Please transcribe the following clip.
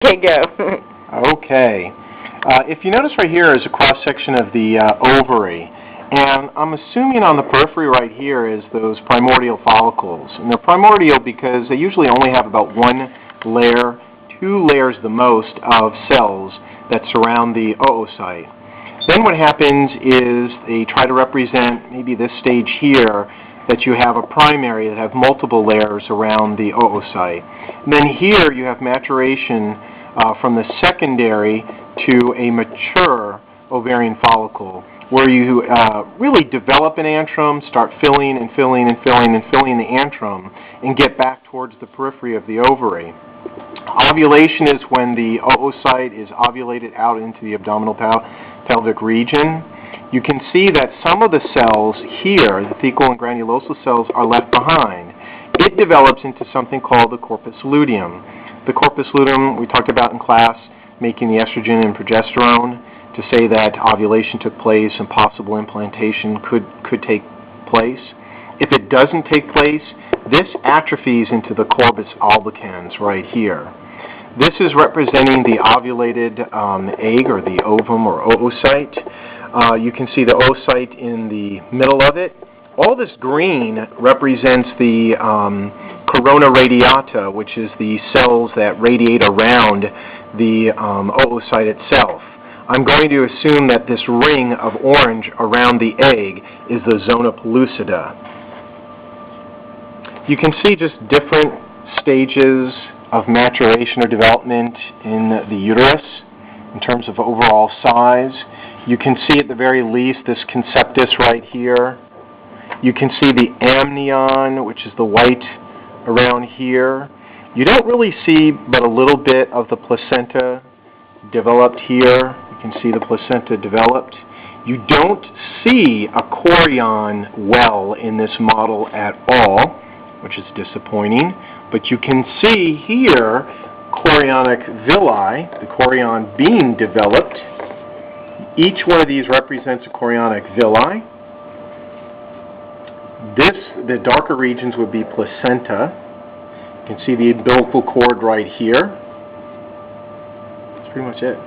Okay, go. Okay. If you notice right here is a cross-section of the ovary, and I'm assuming on the periphery right here is those primordial follicles. And they're primordial because they usually only have about one layer, 2 layers the most of cells that surround the oocyte. Then what happens is they try to represent maybe this stage here that you have a primary that have multiple layers around the oocyte. And then here you have maturation from the secondary to a mature ovarian follicle, where you really develop an antrum, start filling and filling and filling and filling the antrum, and get back towards the periphery of the ovary. Ovulation is when the oocyte is ovulated out into the abdominal pelvic region. You can see that some of the cells here, the thecal and granulosal cells, are left behind. It develops into something called the corpus luteum. The corpus luteum we talked about in class, making the estrogen and progesterone, to say that ovulation took place and possible implantation could take place. If it doesn't take place, this atrophies into the corpus albicans right here. This is representing the ovulated egg, or the ovum or oocyte. You can see the oocyte in the middle of it. All this green represents the corona radiata, which is the cells that radiate around the oocyte itself. I'm going to assume that this ring of orange around the egg is the zona pellucida. You can see just different stages of maturation or development in the uterus in terms of overall size. You can see at the very least this conceptus right here. You can see the amnion, which is the white around here. You don't really see but a little bit of the placenta developed here. You can see the placenta developed. You don't see a chorion well in this model at all, which is disappointing. But you can see here chorionic villi, the chorion being developed. Each one of these represents a chorionic villi. The darker regions would be placenta. You can see the umbilical cord right here. That's pretty much it.